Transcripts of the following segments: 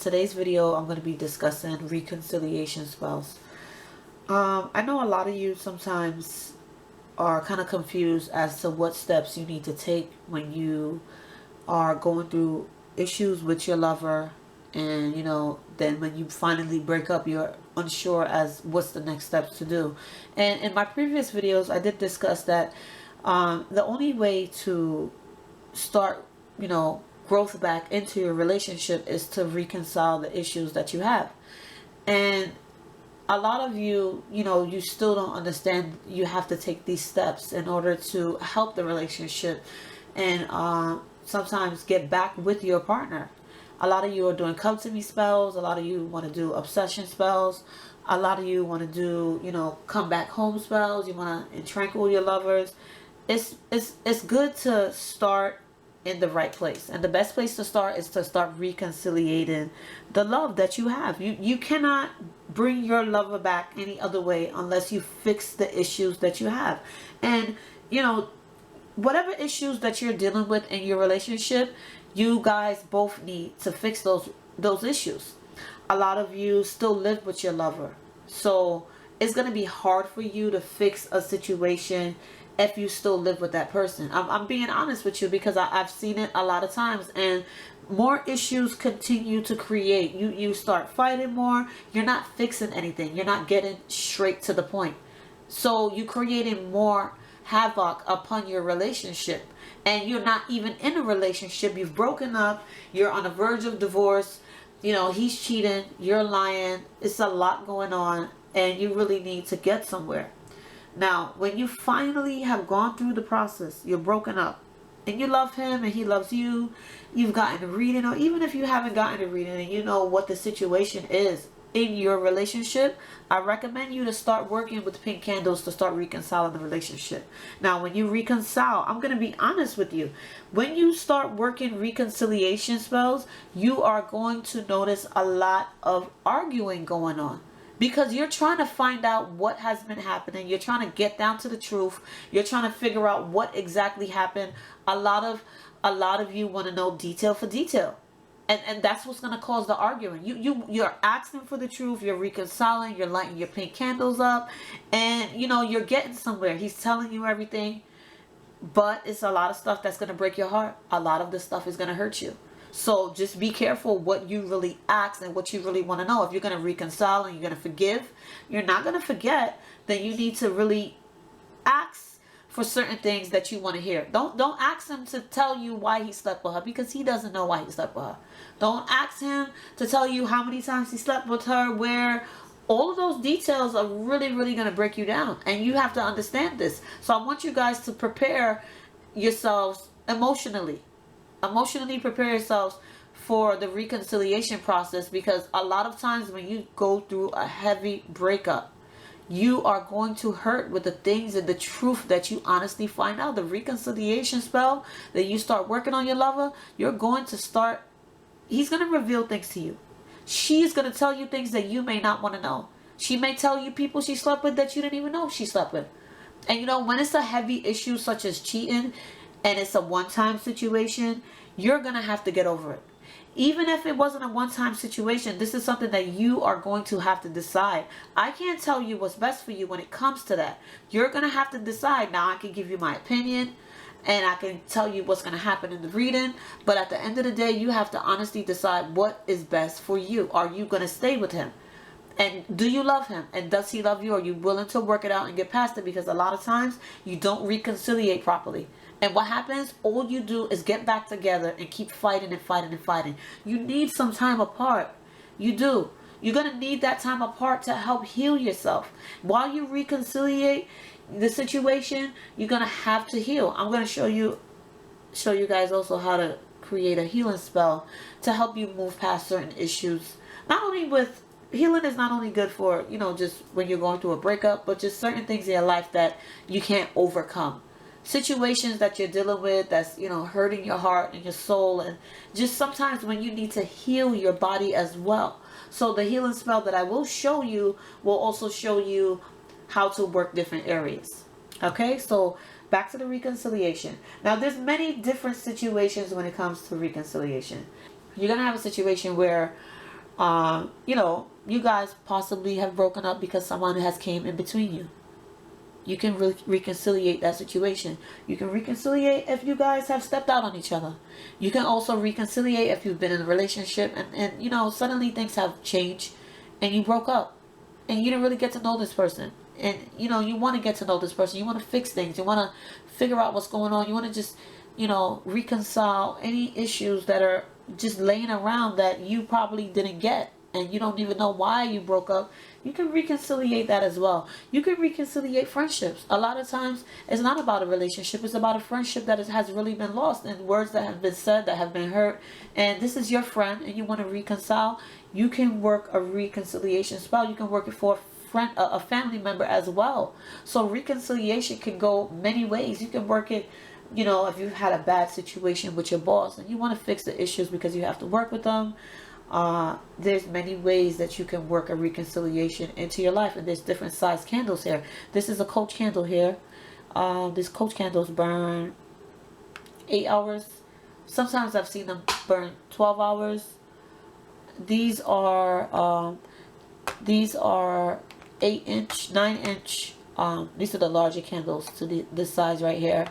today's video, I'm going to be discussing reconciliation spells. I know a lot of you sometimes are kind of confused as to what steps you need to take when you are going through issues with your lover, and then when you finally break up, you're unsure as what's the next steps to do. And in my previous videos, I did discuss that the only way to start growth back into your relationship is to reconcile the issues that you have. And a lot of you, you still don't understand you have to take these steps in order to help the relationship and sometimes get back with your partner. A lot of you are doing come to me spells. A lot of you want to do obsession spells. A lot of you want to do, come back home spells. You want to tranquil your lovers. It's good to start in the right place, and the best place to start is to start reconciliating the love that you have. You cannot bring your lover back any other way unless you fix the issues that you have. And whatever issues that you're dealing with in your relationship, you guys both need to fix those issues. A lot of you still live with your lover, so it's going to be hard for you to fix a situation if you still live with that person. I'm being honest with you because I've seen it a lot of times, and more issues continue to create. You start fighting more. You're not fixing anything. You're not getting straight to the point. So you're creating more havoc upon your relationship, and you're not even in a relationship. You've broken up. You're on the verge of divorce. He's cheating. You're lying. It's a lot going on, and you really need to get somewhere. Now, when you finally have gone through the process, you're broken up, and you love him and he loves you, you've gotten a reading, or even if you haven't gotten a reading and you know what the situation is in your relationship, I recommend you to start working with pink candles to start reconciling the relationship. Now, when you reconcile, I'm going to be honest with you. When you start working reconciliation spells, you are going to notice a lot of arguing going on. Because you're trying to find out what has been happening. You're trying to get down to the truth. You're trying to figure out what exactly happened. A lot of you want to know detail for detail. And that's what's going to cause the arguing. You're asking for the truth. You're reconciling. You're lighting your pink candles up. And, you're getting somewhere. He's telling you everything. But it's a lot of stuff that's going to break your heart. A lot of this stuff is going to hurt you. So just be careful what you really ask and what you really want to know. If you're going to reconcile and you're going to forgive, you're not going to forget, then you need to really ask for certain things that you want to hear. Don't ask him to tell you why he slept with her, because he doesn't know why he slept with her. Don't ask him to tell you how many times he slept with her, where. All of those details are really, really going to break you down. And you have to understand this. So I want you guys to prepare yourselves emotionally. Emotionally prepare yourselves for the reconciliation process, because a lot of times when you go through a heavy breakup, you are going to hurt with the things and the truth that you honestly find out. The reconciliation spell that you start working on your lover, you're going to start, he's going to reveal things to you. She's going to tell you things that you may not want to know. She may tell you people she slept with that you didn't even know she slept with. And when it's a heavy issue such as cheating, and it's a one-time situation, you're going to have to get over it. Even if it wasn't a one-time situation, this is something that you are going to have to decide. I can't tell you what's best for you when it comes to that. You're going to have to decide. Now, I can give you my opinion, and I can tell you what's going to happen in the reading, but at the end of the day, you have to honestly decide what is best for you. Are you going to stay with him? And do you love him? And does he love you? Are you willing to work it out and get past it? Because a lot of times, you don't reconciliate properly. And what happens, all you do is get back together and keep fighting and fighting and fighting. You need some time apart. You do. You're going to need that time apart to help heal yourself. While you reconciliate the situation, you're going to have to heal. I'm going to show you guys also how to create a healing spell to help you move past certain issues. Not only with healing is not only good for, just when you're going through a breakup, but just certain things in your life that you can't overcome. Situations that you're dealing with that's hurting your heart and your soul, and just sometimes when you need to heal your body as well. So the healing spell that I will show you will also show you how to work different areas. Okay, so back to the reconciliation. Now there's many different situations when it comes to reconciliation. You're gonna have a situation where You know, you guys possibly have broken up because someone has came in between you. You can reconciliate that situation. You can reconciliate if you guys have stepped out on each other. You can also reconciliate if you've been in a relationship and you know, suddenly things have changed and you broke up and you didn't really get to know this person. And you know, you want to get to know this person. You want to fix things. You want to figure out what's going on. You want to just, you know, reconcile any issues that are just laying around that you probably didn't get and you don't even know why you broke up. You can reconciliate that as well. You can reconciliate friendships. A lot of times it's not about a relationship, it's about a friendship that has really been lost and words that have been said that have been hurt. And this is your friend and you want to reconcile. You can work a reconciliation spell. You can work it for a family member as well. So reconciliation can go many ways. You can work it, you know, if you've had a bad situation with your boss and you want to fix the issues because you have to work with them. There's many ways that you can work a reconciliation into your life, and there's different size candles here. This is a coach candle here. These coach candles burn 8 hours. Sometimes I've seen them burn 12 hours. These are 8-inch, 9-inch. These are the larger candles to this size right here,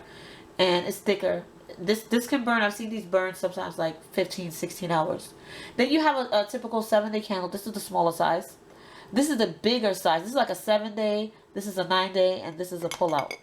and it's thicker. This can burn. I've seen these burn sometimes like 15-16 hours. Then you have a typical 7-day candle. This is the smaller size. This is the bigger size. This is like a 7-day. This is a 9-day, and this is a pull-out.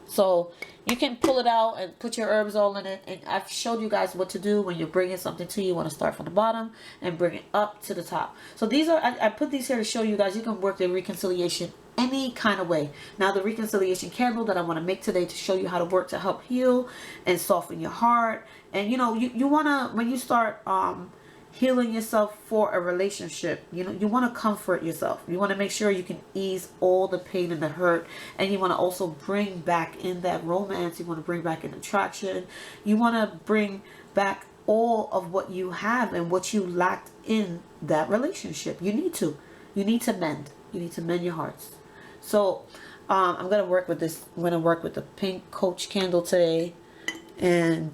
So you can pull it out and put your herbs all in it. And I've showed you guys what to do when you're bringing something to you. You want to start from the bottom and bring it up to the top. So these are, I put these here to show you guys you can work the reconciliation any kind of way. Now the reconciliation candle that I want to make today to show you how to work to help heal and soften your heart. And you know, you want to, when you start healing yourself for a relationship, you know, you want to comfort yourself. You want to make sure you can ease all the pain and the hurt, and you want to also bring back in that romance. You want to bring back in attraction. You want to bring back all of what you have and what you lacked in that relationship. You need to mend. You need to mend your hearts. So I'm gonna work with this. I'm gonna work with the pink coach candle today, and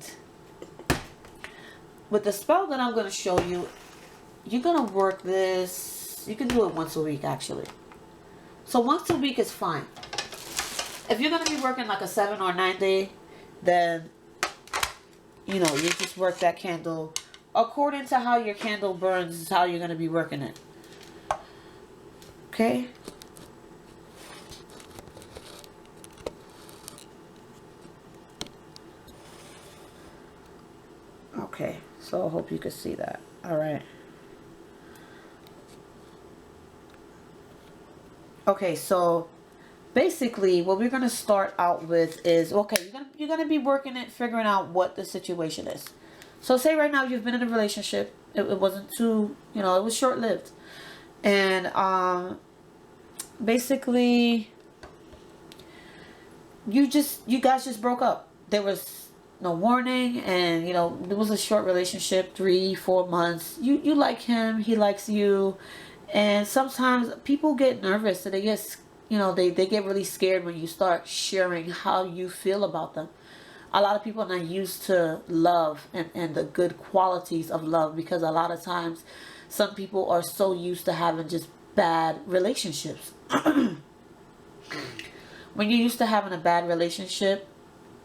with the spell that I'm going to show you, you're going to work this. You can do it once a week, actually. So once a week is fine. If you're going to be working like a 7 or 9 day, then, you know, you just work that candle. According to how your candle burns is how you're going to be working it. Okay? Okay. So I hope you can see that. All right. Okay, so basically what we're going to start out with is, okay, you're going to be working it, figuring out what the situation is. So say right now you've been in a relationship. It wasn't too, you know, it was short-lived. And basically you guys just broke up. There was no warning, and you know, it was a short relationship, 3-4 months. You like him, he likes you, and sometimes people get nervous and they get, you know, they get really scared when you start sharing how you feel about them. A lot of people are not used to love and the good qualities of love, because a lot of times some people are so used to having just bad relationships. When you're used to having a bad relationship,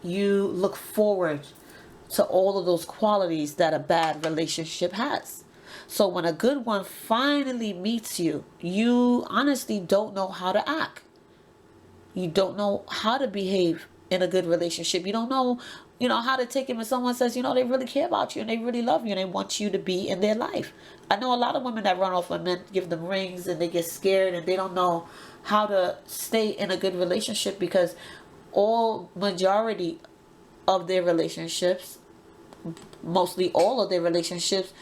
you look forward to all of those qualities that a bad relationship has. So when a good one finally meets you, you honestly don't know how to act. You don't know how to behave in a good relationship. You don't know, you know, how to take it when someone says, you know, they really care about you and they really love you and they want you to be in their life. I know a lot of women that run off when men give them rings and they get scared and they don't know how to stay in a good relationship, because majority of their relationships, mostly all of their relationships,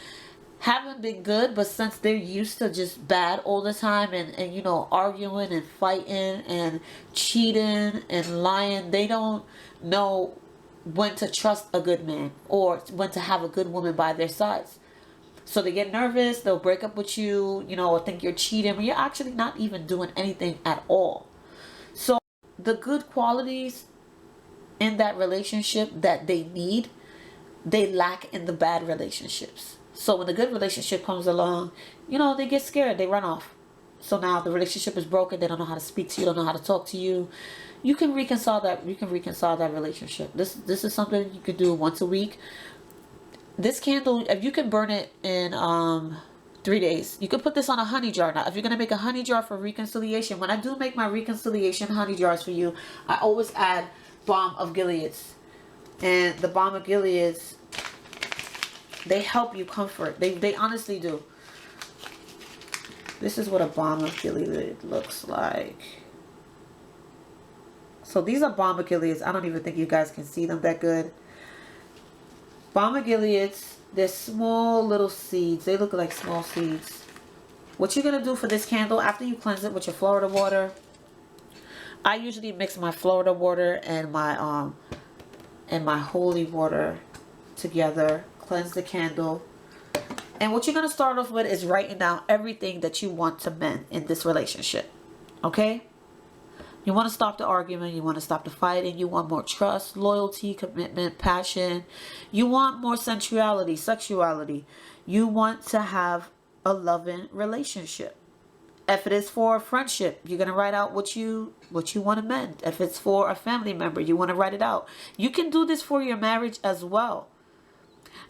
haven't been good. But since they're used to just bad all the time and you know, arguing and fighting and cheating and lying, they don't know when to trust a good man or when to have a good woman by their sides. So they get nervous, they'll break up with you, you know, or think you're cheating when you're actually not even doing anything at all. So the good qualities in that relationship that they need they lack in the bad relationships. So when the good relationship comes along, you know, they get scared, they run off. So now the relationship is broken, they don't know how to speak to you, don't know how to talk to you. You can reconcile that, relationship. This is something you could do once a week. This candle, if you can burn it in 3 days, you could put this on a honey jar. Now if you're going to make a honey jar for reconciliation, when I do make my reconciliation honey jars for you, I always add balm of Gilead's. And the balm of Gilead's, they help you comfort. They honestly do. This is what a balm of Gilead looks like. So these are balm of Gilead's. I don't even think you guys can see them that good. Balm of Gilead's, they're small little seeds. They look like small seeds. What you're going to do for this candle, after you cleanse it with your Florida water, I usually mix my Florida water and my holy water together, cleanse the candle. And what you're going to start off with is writing down everything that you want to mend in this relationship. Okay? You want to stop the argument. You want to stop the fighting. You want more trust, loyalty, commitment, passion. You want more sensuality, sexuality. You want to have a loving relationship. If it is for a friendship, you're going to write out what you want to mend. If it's for a family member, you want to write it out. You can do this for your marriage as well.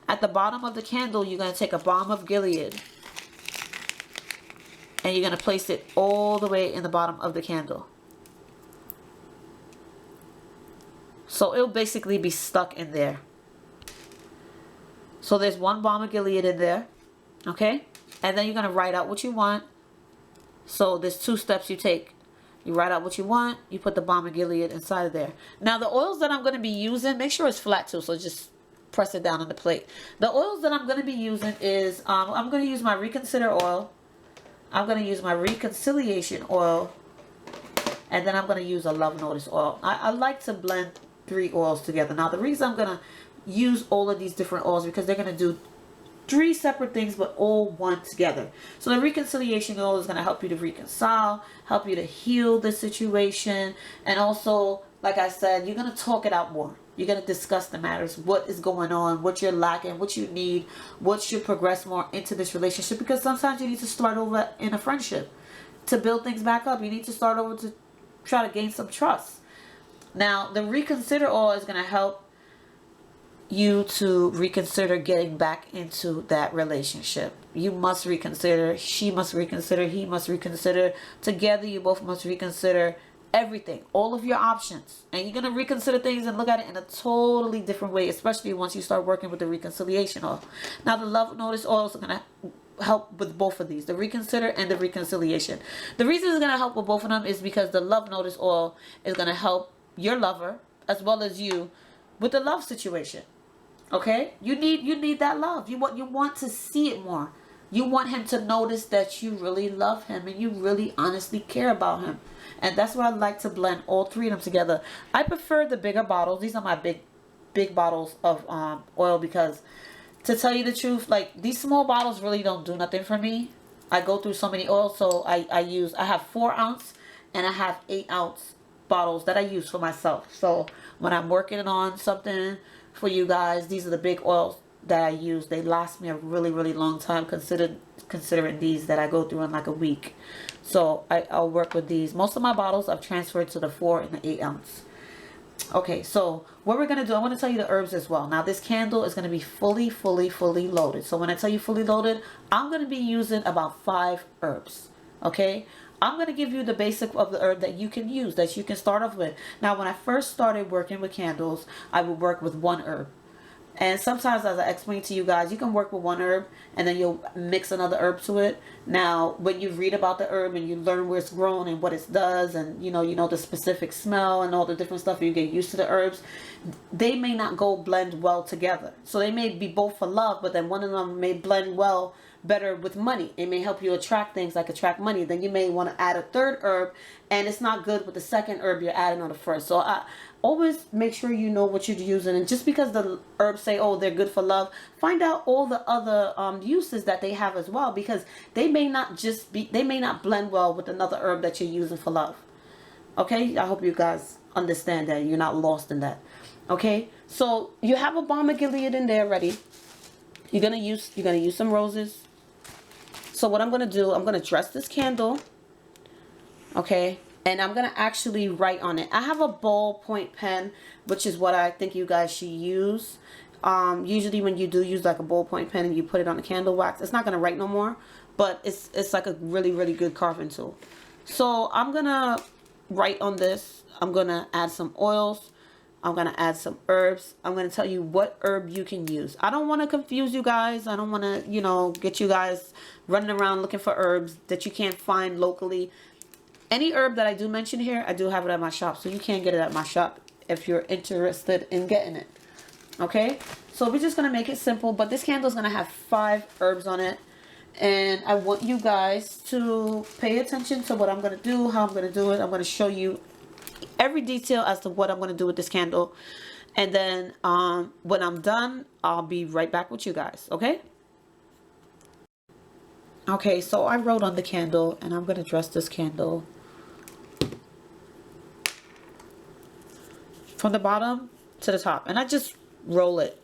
At the bottom of the candle, you're going to take a balm of Gilead. And you're going to place it all the way in the bottom of the candle. So it'll basically be stuck in there. So there's one balm of Gilead in there. Okay? And then you're going to write out what you want. So there's 2 steps you take. You write out what you want. You put the balm of Gilead inside of there. Now the oils that I'm going to be using, make sure it's flat too. So just press it down on the plate. The oils that I'm going to be using is, I'm going to use my Reconsider oil. I'm going to use my Reconciliation oil. And then I'm going to use a Love Notice oil. I like to blend 3 oils together. Now the reason I'm going to use all of these different oils, because they're going to do 3 separate things but all one together. So the Reconciliation oil is going to help you to reconcile, help you to heal the situation, and also, like I said, you're going to talk it out more. You're going to discuss the matters, what is going on, what you're lacking, what you need, what should progress more into this relationship, because sometimes you need to start over in a friendship to build things back up. You need to start over to try to gain some trust. Now, the Reconsider oil is going to help you to reconsider getting back into that relationship. You must reconsider. She must reconsider. He must reconsider. Together, you both must reconsider everything, all of your options. And you're going to reconsider things and look at it in a totally different way, especially once you start working with the Reconciliation oil. Now, the Love Notice oil is going to help with both of these, the Reconsider and the Reconciliation. The reason it's going to help with both of them is because the Love Notice oil is going to help your lover as well as you with the love situation. Okay? You need that love. You want to see it more. You want him to notice that you really love him and you really honestly care about him. And that's why I like to blend all 3 of them together. I prefer the bigger bottles. These are my big bottles of oil, because to tell you the truth, like, these small bottles really don't do nothing for me. I go through so many oils, so I have 4 ounce and I have 8 ounce bottles that I use for myself. So when I'm working on something for you guys, these are the big oils that I use. They last me a really, really long time, considering these that I go through in like a week. So I'll work with these. Most of my bottles I've transferred to the 4 and the 8 ounce. Okay, so what we're going to do, I want to tell you the herbs as well. Now this candle is going to be fully loaded. So when I tell you fully loaded, I'm going to be using about 5 herbs. Okay, I'm going to give you the basic of the herb that you can use, that you can start off with. Now, when I first started working with candles, I would work with 1 herb. And sometimes, as I explained to you guys, you can work with 1 herb and then you'll mix another herb to it. Now, when you read about the herb and you learn where it's grown and what it does, and you know the specific smell and all the different stuff, and you get used to the herbs, they may not go blend well together. So they may be both for love, but then one of them may blend well better with money. It may help you attract things like attract money. Then you may want to add a 3rd herb, and it's not good with the 2nd herb you're adding on the 1st. So I always make sure you know what you're using. And just because the herbs say, oh, they're good for love, find out all the other uses that they have as well, because they may not blend well with another herb that you're using for love. Okay, I hope you guys understand that. You're not lost in that. Okay, so you have a balm of Gilead in there ready. You're gonna use some roses. So what I'm gonna do, I'm gonna dress this candle. Okay, and I'm gonna actually write on it. I have a ballpoint pen, which is what I think you guys should use. Usually when you do use like a ballpoint pen and you put it on the candle wax, it's not gonna write no more, but it's like a really good carving tool. So I'm gonna write on this. I'm gonna add some oils. I'm gonna add some herbs. I'm gonna tell you what herb you can use. I don't want to confuse you guys. I don't want to, you know, get you guys running around looking for herbs that you can't find locally. Any herb that I do mention here, I do have it at my shop, so you can get it at my shop if you're interested in getting it. Okay, so we're just gonna make it simple, but this candle is gonna have 5 herbs on it, and I want you guys to pay attention to what I'm gonna do, how I'm gonna do it. I'm gonna show you every detail as to what I'm going to do with this candle, and then when I'm done, I'll be right back with you guys. Okay, so I wrote on the candle, and I'm going to dress this candle from the bottom to the top, and I just roll it,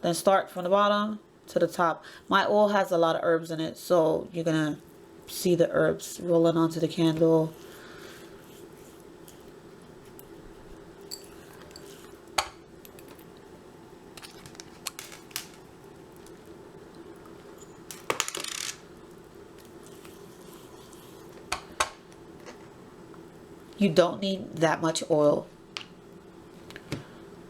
then start from the bottom to the top. My oil has a lot of herbs in it, so you're gonna see the herbs rolling onto the candle. You don't need that much oil.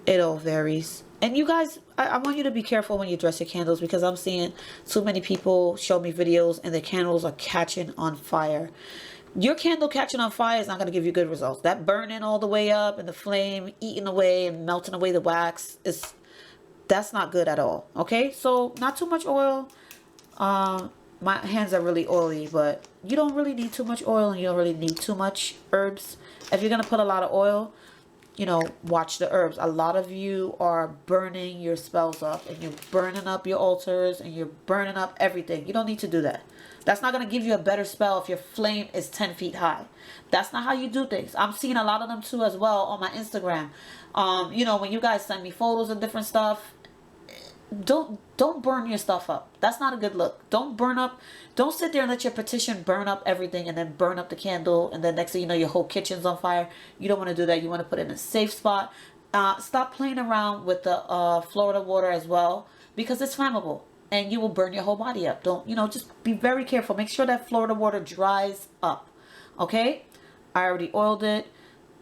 It all varies. And you guys, I want you to be careful when you dress your candles, because I'm seeing too many people show me videos and the candles are catching on fire. Your candle catching on fire is not going to give you good results. That burning all the way up and the flame eating away and melting away the wax, that's not good at all. Okay, so not too much oil. My hands are really oily, but you don't really need too much oil, and you don't really need too much herbs. If you're going to put a lot of oil, you know, watch the herbs. A lot of you are burning your spells up, and you're burning up your altars, and you're burning up everything. You don't need to do that. That's not going to give you a better spell if your flame is 10 feet high. That's not how you do things. I'm seeing a lot of them too as well on my Instagram. You know, when you guys send me photos and different stuff, don't burn your stuff up. That's not a good look. Don't burn up. Don't sit there and let your petition burn up everything, and then burn up the candle, and then next thing you know, your whole kitchen's on fire. You don't want to do that. You want to put it in a safe spot. Stop playing around with the Florida water as well, because it's flammable and you will burn your whole body up. Don't, you know, just be very careful. Make sure that Florida water dries up. Okay, I already oiled it.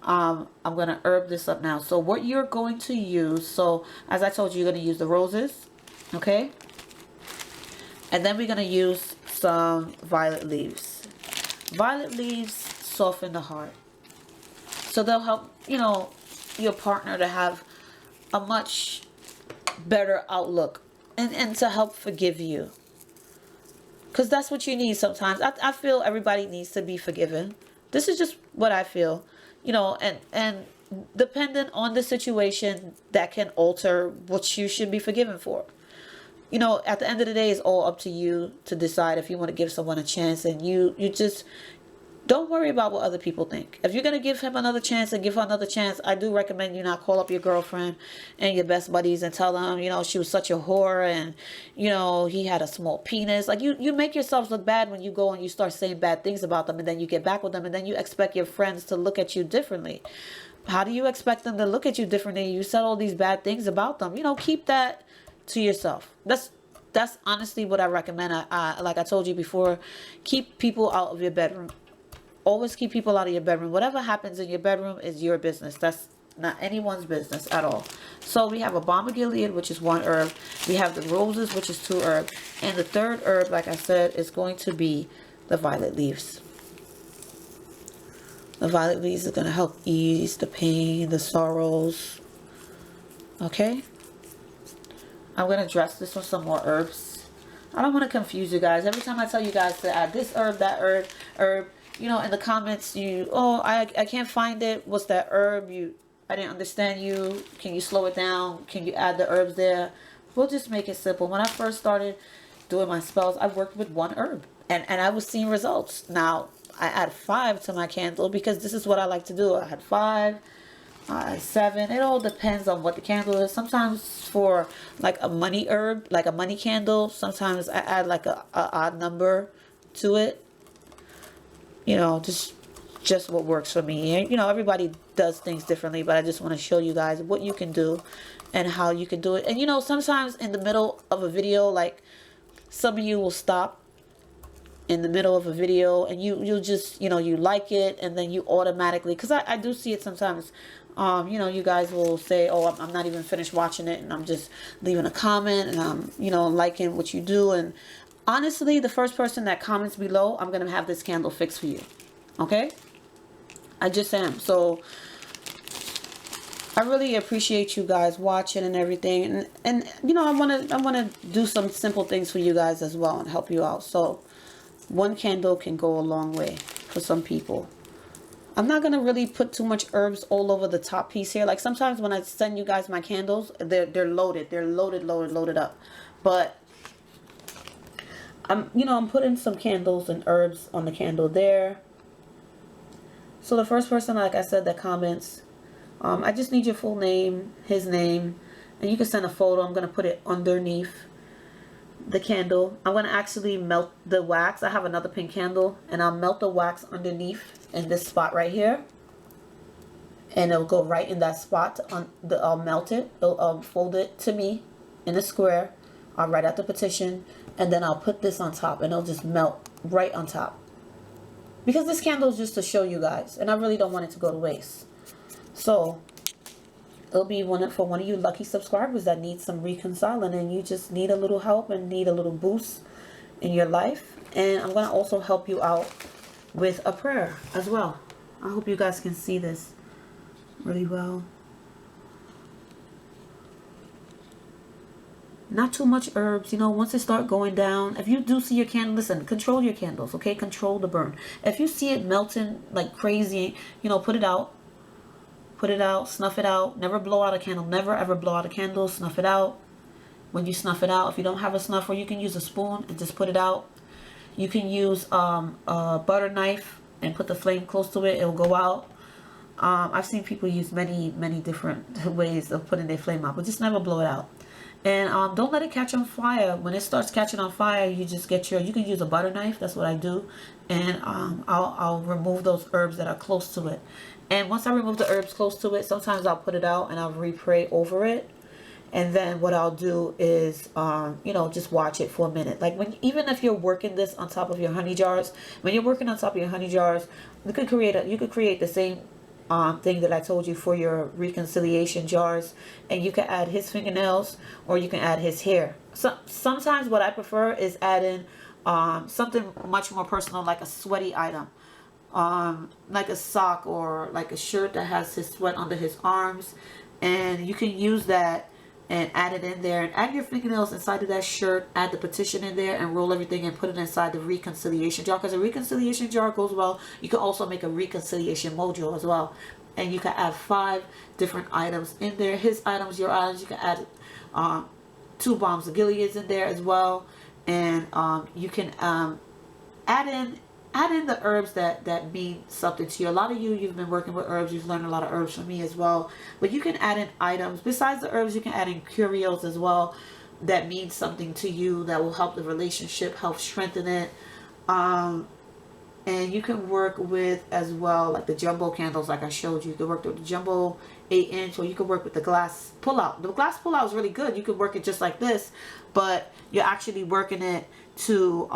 I'm going to herb this up now. So what you're going to use, so as I told you, you're going to use the roses, okay? And then we're going to use some violet leaves. Violet leaves soften the heart. So they'll help, you know, your partner to have a much better outlook, and to help forgive you. Because that's what you need sometimes. I feel everybody needs to be forgiven. This is just what I feel. You know, and dependent on the situation, that can alter what you should be forgiven for. You know, at the end of the day, it's all up to you to decide if you want to give someone a chance, and you just don't worry about what other people think. If you're going to give him another chance and give her another chance, I do recommend you not call up your girlfriend and your best buddies and tell them, you know, she was such a whore, and, you know, he had a small penis. Like, you make yourselves look bad when you go and you start saying bad things about them, and then you get back with them, and then you expect your friends to look at you differently. How do you expect them to look at you differently? You said all these bad things about them. You know, keep that to yourself. That's honestly what I recommend. Like I told you before, keep people out of your bedroom. Always keep people out of your bedroom. Whatever happens in your bedroom is your business. That's not anyone's business at all. So we have a balm of Gilead, which is 1 herb. We have the roses, which is 2 herbs. And the 3rd herb, like I said, is going to be the violet leaves. The violet leaves are going to help ease the pain, the sorrows. Okay? I'm going to dress this with some more herbs. I don't want to confuse you guys. Every time I tell you guys to add this herb, that herb, you know, in the comments, I can't find it. What's that herb? I didn't understand you. Can you slow it down? Can you add the herbs there? We'll just make it simple. When I first started doing my spells, I worked with 1 herb, and I was seeing results. Now, I add 5 to my candle because this is what I like to do. I had 5. 7. It all depends on what the candle is. Sometimes for like a money herb, like a money candle, sometimes I add like a odd number to it. You know, just what works for me. And, you know, everybody does things differently, but I just want to show you guys what you can do and how you can do it. And you know, sometimes in the middle of a video, like some of you will stop in the middle of a video and you'll just, you know, you like it and then you automatically, because I do see it sometimes, you know, you guys will say, oh, I'm not even finished watching it and I'm just leaving a comment and I'm, you know, liking what you do. And honestly, the first person that comments below, I'm gonna have this candle fixed for you. Okay, I just am. So I really appreciate you guys watching and everything, and you know, I want to do some simple things for you guys as well and help you out. So one candle can go a long way for some people. I'm not gonna really put too much herbs all over the top piece here. Like sometimes when I send you guys my candles, they're loaded up. But I'm putting some candles and herbs on the candle there. So the first person, like I said, that comments, I just need your full name, his name, and you can send a photo. I'm going to put it underneath the candle. I'm going to actually melt the wax. I have another pink candle, and I'll melt the wax underneath in this spot right here. And it'll go right in that spot. I'll melt it. I'll fold it to me in a square. I'll write out the petition, and then I'll put this on top, and it'll just melt right on top. Because this candle is just to show you guys, and I really don't want it to go to waste. So it'll be for one of you lucky subscribers that need some reconciling and you just need a little help and need a little boost in your life. And I'm going to also help you out with a prayer as well. I hope you guys can see this really well. Not too much herbs, you know, once it start going down. If you do see your candle, listen, control your candles, okay? Control the burn. If you see it melting like crazy, you know, put it out. Put it out, snuff it out. Never blow out a candle. Never ever blow out a candle. Snuff it out. When you snuff it out, if you don't have a snuffer, you can use a spoon and just put it out. You can use a butter knife and put the flame close to it. It'll go out. I've seen people use many different ways of putting their flame out, but just never blow it out. And don't let it catch on fire. When it starts catching on fire, you just get you can use a butter knife. That's what I do. And I'll remove those herbs that are close to it. And once I remove the herbs close to it, sometimes I'll put it out and I'll re-pray over it. And then what I'll do is, you know, just watch it for a minute. Like even if you're working this on top of your honey jars, when you're working on top of your honey jars, you could create the same thing that I told you for your reconciliation jars, and you can add his fingernails or you can add his hair. So sometimes what I prefer is adding something much more personal, like a sweaty item, like a sock or like a shirt that has his sweat under his arms, and you can use that and add it in there and add your fingernails inside of that shirt, add the petition in there and roll everything and put it inside the reconciliation jar, because a reconciliation jar goes well. You can also make a reconciliation mojo as well, and you can add 5 different items in there, his items, your items. You can add 2 bombs of Gilead's in there as well, and you can add in the herbs that mean something to you. A lot of you've been working with herbs. You've learned a lot of herbs from me as well. But you can add in items. Besides the herbs, you can add in curios as well that mean something to you, that will help the relationship, help strengthen it. And you can work with as well, like the jumbo candles like I showed you. You can work with the jumbo 8-inch, or you can work with the glass pull-out. The glass pull-out is really good. You could work it just like this, but you're actually working it to,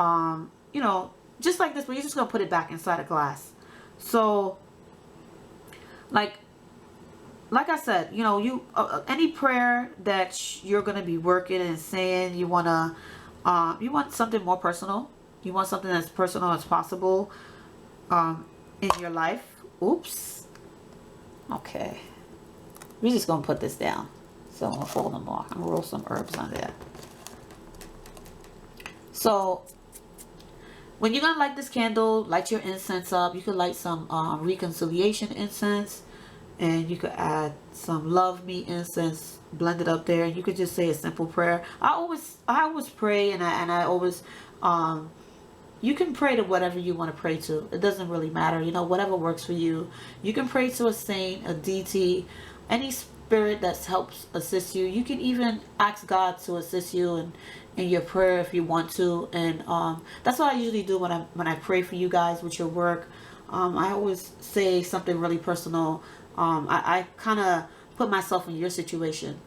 you know, just like this, but you're just going to put it back inside a glass. So, like I said, you know, you any prayer that you're going to be working and saying, you want something more personal. You want something as personal as possible in your life. Oops. Okay. We're just going to put this down. So I'm going to fold them more. I'm going to roll some herbs on there. So when you're going to light this candle, light your incense up. You could light some reconciliation incense. And you could add some love me incense, blend it up there. And you could just say a simple prayer. I always pray, and I always You can pray to whatever you want to pray to. It doesn't really matter. You know, whatever works for you. You can pray to a saint, a deity, any spirit that helps assist you. You can even ask God to assist you in your prayer if you want to. And that's what I usually do when I pray for you guys with your work. I always say something really personal. I kind of put myself in your situation.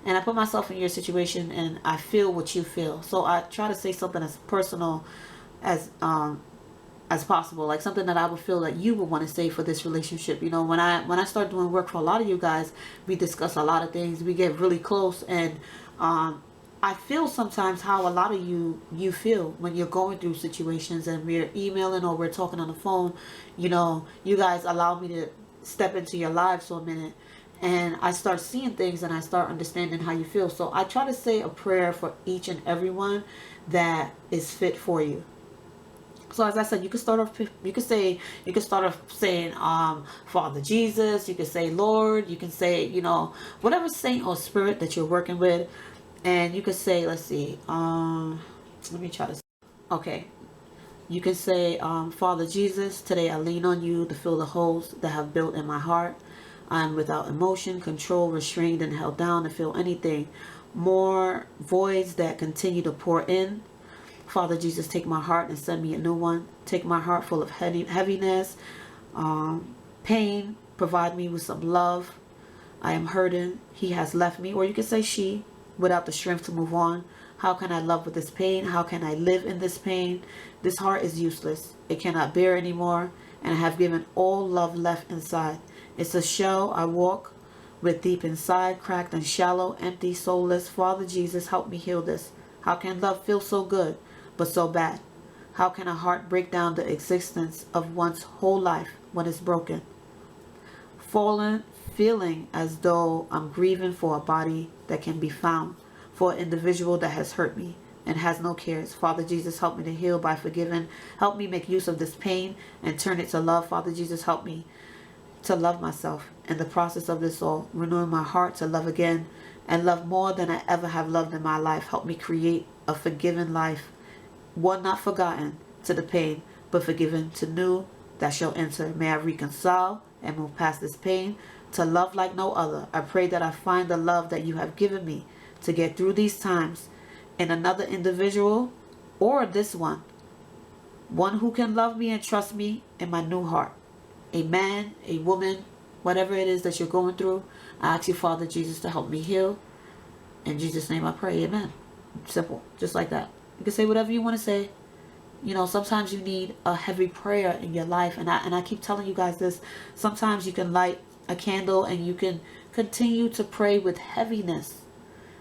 And I put myself in your situation and I feel what you feel. So I try to say something as personal as possible, like something that I would feel that you would want to say for this relationship. You know, when I start doing work for a lot of you guys, we discuss a lot of things. We get really close, and I feel sometimes how a lot of you feel when you're going through situations, and we're emailing or we're talking on the phone. You know, you guys allow me to step into your lives for a minute, and I start seeing things and I start understanding how you feel. So I try to say a prayer for each and everyone that is fit for you. So as I said, you can start off saying Father Jesus. You can say Lord. You can say, you know, whatever saint or spirit that you're working with, and you can say, let's see, let me try to. Okay, you can say, Father Jesus, today I lean on you to fill the holes that have built in my heart. I am without emotion, control, restrained, and held down to feel anything. More voids that continue to pour in. Father Jesus, take my heart and send me a new one. Take my heart full of heaviness, pain. Provide me with some love. I am hurting. He has left me. Or you can say she, without the strength to move on. How can I love with this pain? How can I live in this pain? This heart is useless. It cannot bear anymore. And I have given all love left inside. It's a shell I walk with deep inside, cracked and shallow, empty, soulless. Father Jesus, help me heal this. How can love feel so good, but so bad? How can a heart break down the existence of one's whole life when it's broken? Fallen, feeling as though I'm grieving for a body that can be found, for an individual that has hurt me and has no cares. Father Jesus, help me to heal by forgiving. Help me make use of this pain and turn it to love. Father Jesus, help me to love myself in the process of this all, renewing my heart to love again and love more than I ever have loved in my life. Help me create a forgiven life, one not forgotten to the pain, but forgiven to new that shall enter. May I reconcile and move past this pain to love like no other. I pray that I find the love that you have given me to get through these times in another individual or this one who can love me and trust me in my new heart. A man, a woman, whatever it is that you're going through, I ask you, Father Jesus, to help me heal. In Jesus' name I pray, amen. Simple, just like that. You can say whatever you want to say. You know, sometimes you need a heavy prayer in your life. And I keep telling you guys this. Sometimes you can light a candle and you can continue to pray with heaviness.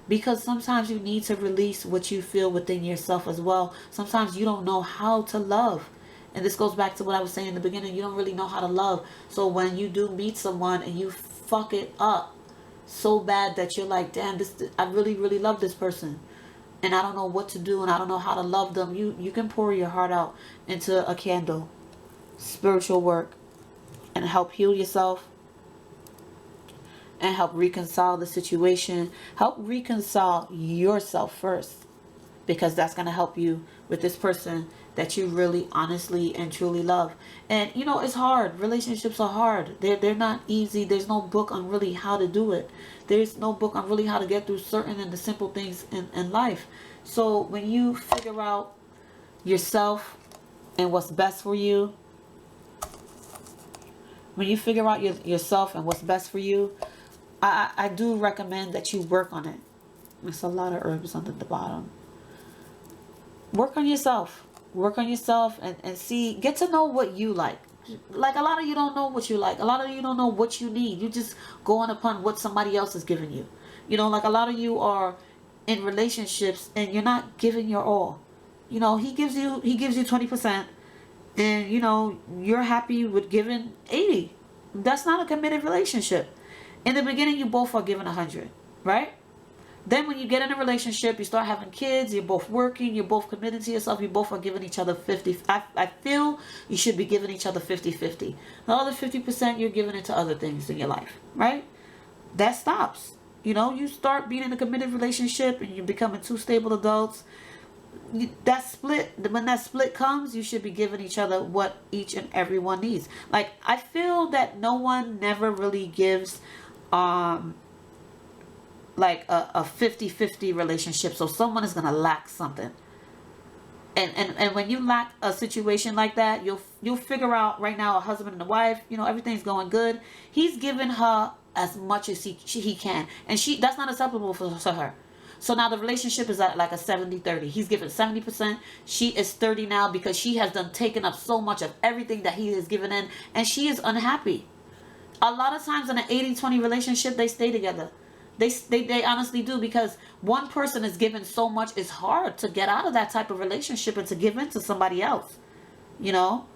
Because sometimes you need to release what you feel within yourself as well. Sometimes you don't know how to love. And this goes back to what I was saying in the beginning. You don't really know how to love. So when you do meet someone and you fuck it up so bad that you're like, damn, I really, really love this person. And I don't know what to do and I don't know how to love them. You can pour your heart out into a candle. Spiritual work. And help heal yourself. And help reconcile the situation. Help reconcile yourself first. Because that's going to help you with this person that you really honestly and truly love. And you know, it's hard. Relationships are hard. They're not easy. There's no book on really how to do it. There's no book on really how to get through certain and the simple things in life. So when you figure out yourself and what's best for you, when you figure out yourself and what's best for you, I do recommend that you work on it. There's a lot of herbs under the bottom. Work on yourself. Work on yourself and see, get to know what you like. Like a lot of you don't know what you like. A lot of you don't know what you need. You just going upon what somebody else is giving you. You know, like a lot of you are in relationships and you're not giving your all. You know, he gives you 20% and you know, you're happy with giving 80. That's not a committed relationship. In the beginning, you both are giving 100, right? Then when you get in a relationship, you start having kids, you're both working, you're both committed to yourself, you both are giving each other 50. I feel you should be giving each other 50-50. The other 50%, you're giving it to other things in your life, right? That stops. You know, you start being in a committed relationship and you're becoming two stable adults. that split, when that split comes, you should be giving each other what each and everyone needs. Like, I feel that no one never really gives like a 50-50 relationship, so someone is gonna lack something. And when you lack a situation like that, you'll figure out right now, a husband and a wife, you know, everything's going good. He's giving her as much as he can, and that's not acceptable for her. So now the relationship is at like a 70-30. He's giving 70%. She is 30 now because she has taken up so much of everything that he has given in, and she is unhappy. A lot of times in an 80-20 relationship, they stay together. They honestly do, because one person is given so much. It's hard to get out of that type of relationship and to give in to somebody else. You know,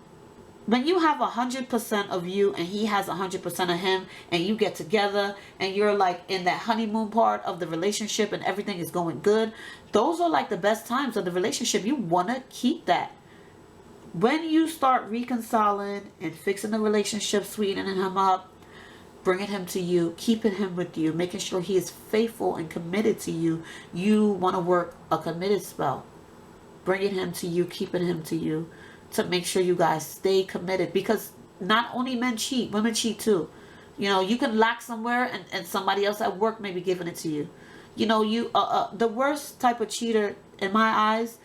when you have 100% of you and he has 100% of him, and you get together and you're like in that honeymoon part of the relationship and everything is going good, those are like the best times of the relationship. You want to keep that. When you start reconciling and fixing the relationship, sweetening him up, bringing him to you, keeping him with you, making sure he is faithful and committed to you, you want to work a committed spell. Bringing him to you, keeping him to you, to make sure you guys stay committed. Because not only men cheat, women cheat too. You know, you can lack somewhere and somebody else at work may be giving it to you. You know, the worst type of cheater in my eyes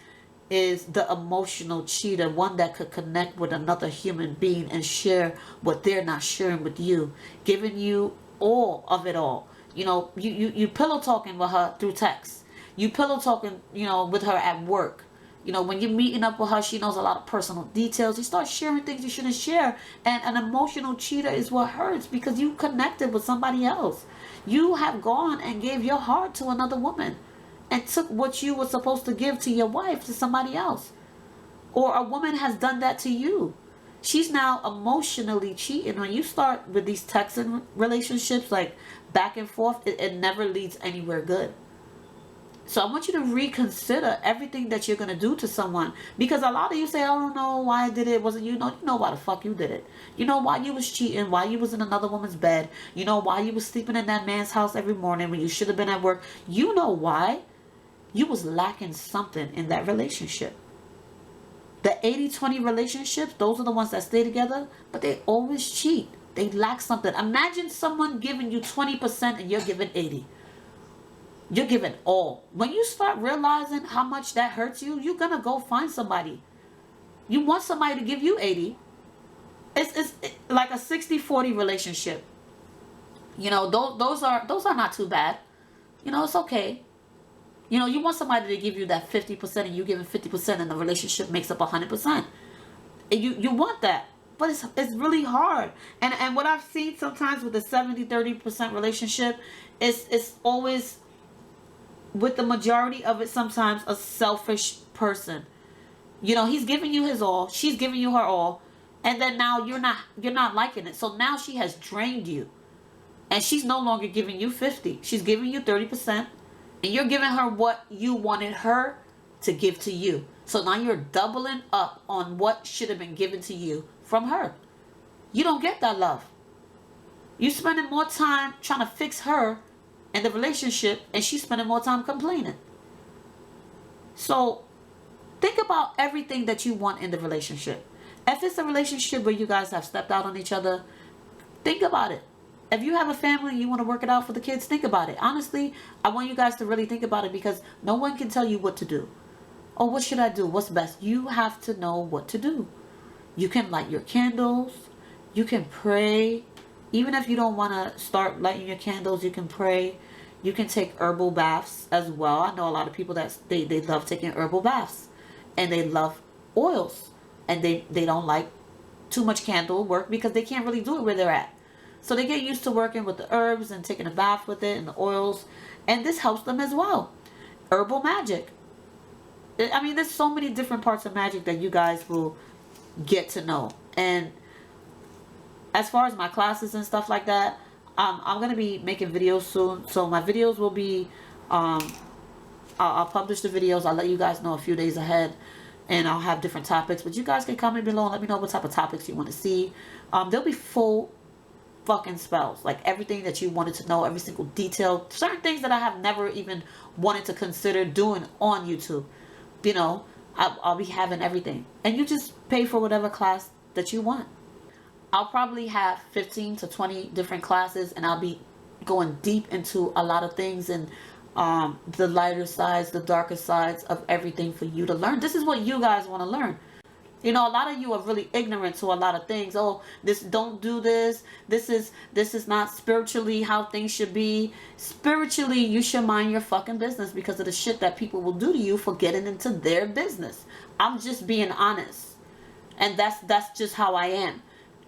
is the emotional cheater, one that could connect with another human being and share what they're not sharing with you, giving you all of it all. You know, you pillow talking with her through text. You pillow talking, you know, with her at work. You know, when you're meeting up with her, she knows a lot of personal details. You start sharing things you shouldn't share. And an emotional cheater is what hurts, because you connected with somebody else. You have gone and gave your heart to another woman, and took what you were supposed to give to your wife to somebody else. Or a woman has done that to you. She's now emotionally cheating. When you start with these texting relationships, like back and forth, it never leads anywhere good. So I want you to reconsider everything that you're going to do to someone. Because a lot of you say, I don't know why I did it. It wasn't you. No, you know why the fuck you did it. You know why you was cheating, why you was in another woman's bed. You know why you was sleeping in that man's house every morning when you should have been at work. You know why. You was lacking something in that relationship. The 80-20 relationships, those are the ones that stay together, but they always cheat. They lack something. Imagine someone giving you 20% and you're giving 80. You're giving all. When you start realizing how much that hurts you, you're going to go find somebody. You want somebody to give you 80. It's like a 60-40 relationship. You know, those are not too bad. You know, it's okay. You know, you want somebody to give you that 50% and you giving 50% and the relationship makes up 100%. And you want that. But it's really hard. And what I've seen sometimes with the 70-30% relationship is it's always, with the majority of it, sometimes a selfish person. You know, he's giving you his all, she's giving you her all, and then now you're not liking it. So now she has drained you. And she's no longer giving you 50. She's giving you 30%. And you're giving her what you wanted her to give to you. So now you're doubling up on what should have been given to you from her. You don't get that love. You're spending more time trying to fix her and the relationship, and she's spending more time complaining. So think about everything that you want in the relationship. If it's a relationship where you guys have stepped out on each other, think about it. If you have a family and you want to work it out for the kids, think about it. Honestly, I want you guys to really think about it, because no one can tell you what to do. Oh, what should I do? What's best? You have to know what to do. You can light your candles. You can pray. Even if you don't want to start lighting your candles, you can pray. You can take herbal baths as well. I know a lot of people that they love taking herbal baths. And they love oils. And they don't like too much candle work because they can't really do it where they're at. So they get used to working with the herbs and taking a bath with it and the oils. And this helps them as well. Herbal magic. I mean, there's so many different parts of magic that you guys will get to know. And as far as my classes and stuff like that, I'm going to be making videos soon. So my videos will be, I'll publish the videos. I'll let you guys know a few days ahead. And I'll have different topics. But you guys can comment below and let me know what type of topics you want to see. There'll be full fucking spells, like everything that you wanted to know, every single detail, certain things that I have never even wanted to consider doing on YouTube, you know. I'll be having everything. And you just pay for whatever class that you want. I'll probably have 15 to 20 different classes, and I'll be going deep into a lot of things, and the lighter sides, the darker sides of everything for you to learn. This is what you guys want to learn. You know, a lot of you are really ignorant to a lot of things. Oh, this, don't do this. This is not spiritually how things should be. Spiritually, you should mind your fucking business because of the shit that people will do to you for getting into their business. I'm just being honest. And that's just how I am.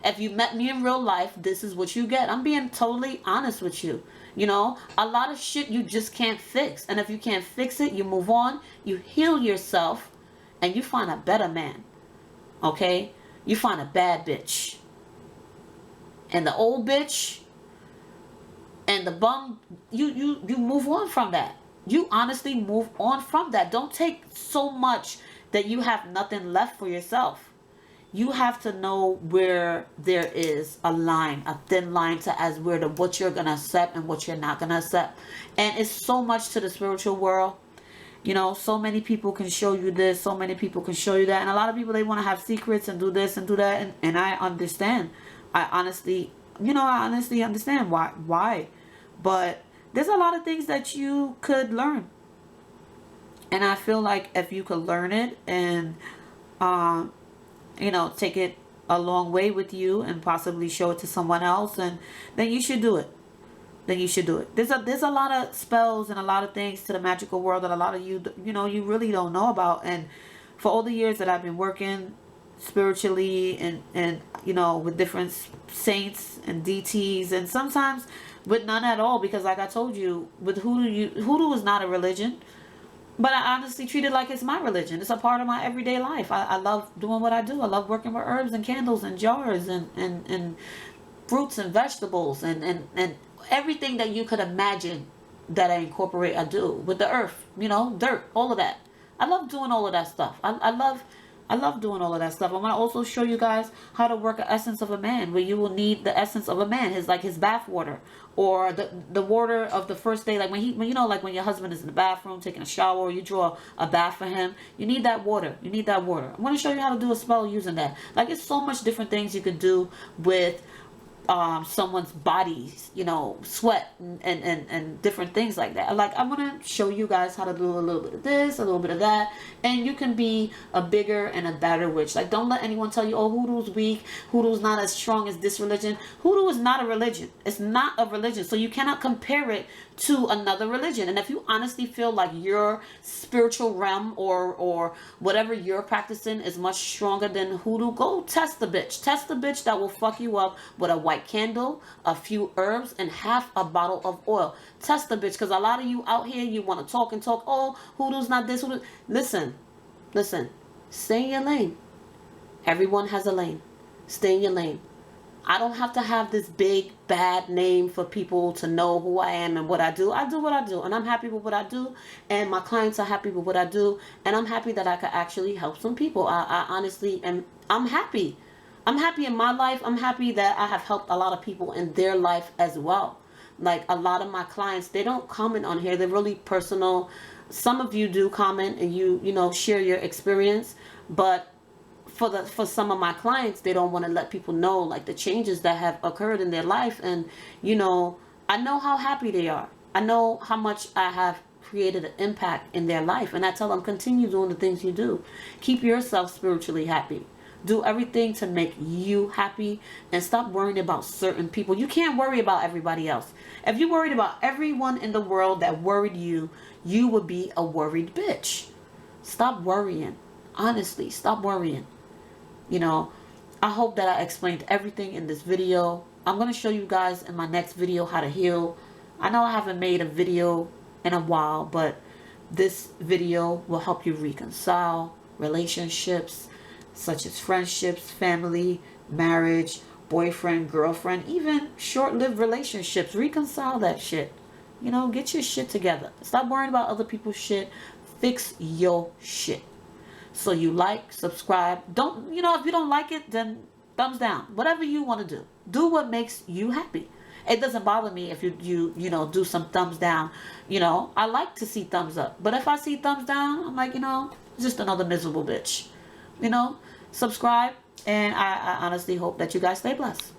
If you met me in real life, this is what you get. I'm being totally honest with you. You know, a lot of shit you just can't fix. And if you can't fix it, you move on, you heal yourself, and you find a better man. Okay? You find a bad bitch. And the old bitch and the bum, you move on from that. You honestly move on from that. Don't take so much that you have nothing left for yourself. You have to know where there is a line, a thin line to as where to what you're gonna accept and what you're not gonna accept. And it's so much to the spiritual world. You know, so many people can show you this, so many people can show you that, and a lot of people, they want to have secrets and do this and do that, and I understand. I honestly understand why. But there's a lot of things that you could learn, and I feel like if you could learn it and take it a long way with you and possibly show it to someone else, and then you should do it. There's a lot of spells and a lot of things to the magical world that a lot of you really don't know about. And for all the years that I've been working spiritually and with different saints and DTs, and sometimes with none at all, because like I told you, with hoodoo is not a religion. But I honestly treat it like it's my religion. It's a part of my everyday life. I love doing what I do. I love working with herbs and candles and jars and fruits and vegetables and everything that you could imagine that I incorporate, I do. With the earth, dirt, all of that. I love doing all of that stuff. I love doing all of that stuff. I'm going to also show you guys how to work an essence of a man, where you will need the essence of a man, his bath water, or the water of the first day, like when your husband is in the bathroom taking a shower, or you draw a bath for him. You need that water. I'm going to show you how to do a spell using that. Like, it's so much different things you could do with someone's bodies, sweat and different things like that. Like, I'm gonna show you guys how to do a little bit of this, a little bit of that, and you can be a bigger and a better witch. Like, don't let anyone tell you, oh, hoodoo's weak, hoodoo's not as strong as this religion. Hoodoo is not a religion. It's not a religion, so you cannot compare it to another religion. And if you honestly feel like your spiritual realm or whatever you're practicing is much stronger than hoodoo, go test the bitch. Test the bitch that will fuck you up with a white candle, a few herbs, and half a bottle of oil. Test the bitch, because a lot of you out here, you want to talk and talk. Oh, hoodoo's not this, hoodoo. Listen. Stay in your lane. Everyone has a lane. Stay in your lane. I don't have to have this big bad name for people to know who I am and what I do. I do what I do, and I'm happy with what I do, and my clients are happy with what I do, and I'm happy that I could actually help some people. I honestly am. I'm happy. I'm happy in my life. I'm happy that I have helped a lot of people in their life as well. Like, a lot of my clients, they don't comment on here. They're really personal. Some of you do comment and you share your experience, but for some of my clients, they don't want to let people know, like, the changes that have occurred in their life. And I know how happy they are. I know how much I have created an impact in their life, and I tell them, continue doing the things you do. Keep yourself spiritually happy. Do everything to make you happy, and stop worrying about certain people. You can't worry about everybody else. If you worried about everyone in the world that worried you, you would be a worried bitch. Stop worrying. Honestly, stop worrying. I hope that I explained everything in this video. I'm going to show you guys in my next video how to heal. I know I haven't made a video in a while, but this video will help you reconcile relationships, such as friendships, family, marriage, boyfriend, girlfriend, even short-lived relationships. Reconcile that shit. Get your shit together. Stop worrying about other people's shit. Fix your shit. So you like, subscribe. Don't, if you don't like it, then thumbs down. Whatever you want to do. Do what makes you happy. It doesn't bother me if you do some thumbs down. I like to see thumbs up. But if I see thumbs down, I'm like, just another miserable bitch. You know, subscribe, and I honestly hope that you guys stay blessed.